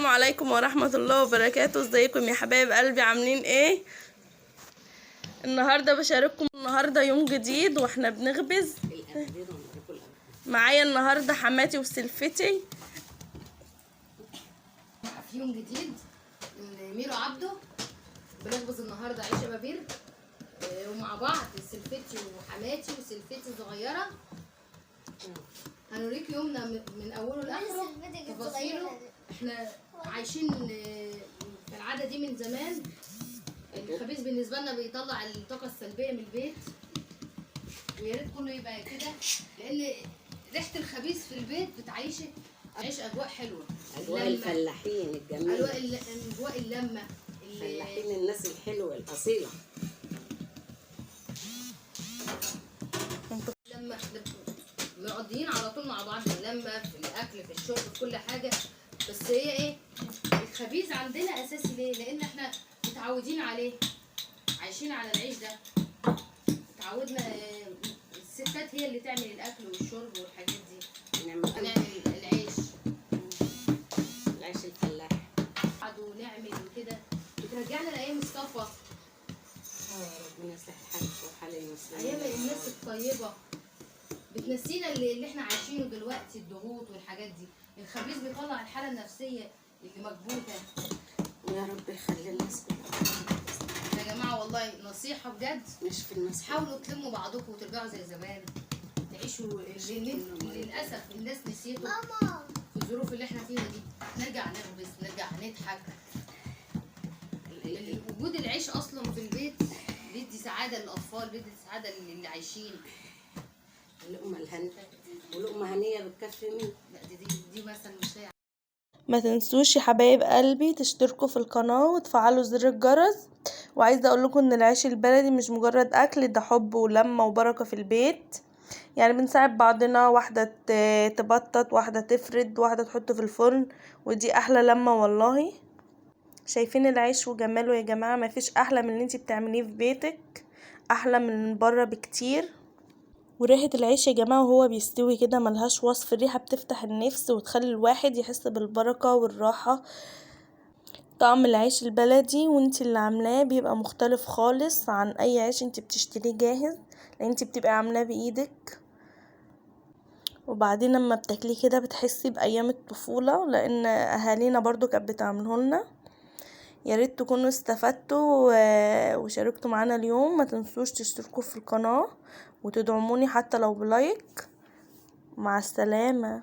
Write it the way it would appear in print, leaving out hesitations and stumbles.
السلام عليكم ورحمة الله وبركاته. ازيكم يا حبايب قلبي؟ عاملين ايه؟ النهاردة بشارككم يوم جديد واحنا بنخبز. معايا النهاردة حماتي وسلفتي في يوم جديد. ميرو عبده بنخبز النهارده عيش شبابير ومع بعض سلفتي وحماتي وسلفتي الصغيره. هنوريك يومنا من اوله لاخره تفاصيله. احنا عايشين في العاده دي من زمان. الخبيز بالنسبه لنا بيطلع الطاقه السلبيه من البيت، ويا ريت كله يبقى كده، لان ريحه الخبيز في البيت بتعيشك اجواء حلوه، اجواء الفلاحين الجميله، اجواء اللمه، الفلاحين، الناس الحلوه الاصيله. لما مقضيين على طول مع بعض، اللمه في الاكل في الشرب في كل حاجه. بس هي ايه الخبيز عندنا اساسي ليه؟ لان احنا متعودين عليه، عايشين على العيش ده، اتعودنا. الستات هي اللي تعمل الاكل والشرب والحاجات دي، نعمل العيش الفلاح ونعمل وكده، بترجعنا لايام الصفا. ربنا يصلح حالك وحال المسلمين، ايام الناس الطيبه، بتنسينا اللي احنا عايشينه دلوقتي، الضغوط والحاجات دي. الخبيز بيطلع الحاله النفسيه اللي مكبوته. ويا رب يخلي الناس كلها. يا جماعه والله نصيحه بجد، مش في الناس، حاولوا تلموا بعضكم وترجعوا زي زمان، تعيشوا. للاسف الناس نسيتوا في الظروف اللي احنا فيها دي. نرجع نخبز، نرجع نضحك. وجود العيش اصلا في البيت بيدي سعاده للاطفال، بيدي سعاده للي عايشين. اللقمه الهنيه ولقمه هنيه بتكفي مين؟ لا دي مثلا مش لاقي. ما تنسوش يا حبايب قلبي تشتركوا في القناة وتفعلوا زر الجرس. وعايزة اقول لكم ان العيش البلدي مش مجرد اكل، ده حب ولمة وبركة في البيت. يعني بنساعد بعضنا، واحدة تبطط، واحدة تفرد، واحدة تحطه في الفرن، ودي احلى لمة والله. شايفين العيش وجماله يا جماعة؟ مفيش احلى من اللي انتي بتعمليه في بيتك، احلى من بره بكتير. وريحة العيش يا جماعة وهو بيستوي كده ملهاش وصف، الريحة بتفتح النفس وتخلي الواحد يحس بالبركة والراحة. طعم العيش البلدي وانتي اللي عاملاه بيبقى مختلف خالص عن اي عيش انتي بتشتريه جاهز، لان انتي بتبقى عاملاه بايدك. وبعدين لما بتاكليه كده بتحسي بايام الطفولة، لان اهالينا برضو كانت بتعملهولنا. يا ريت تكونوا استفدتوا وشاركتوا معانا اليوم. ما تنسوش تشتركوا في القناة وتدعموني حتى لو بلايك. مع السلامة.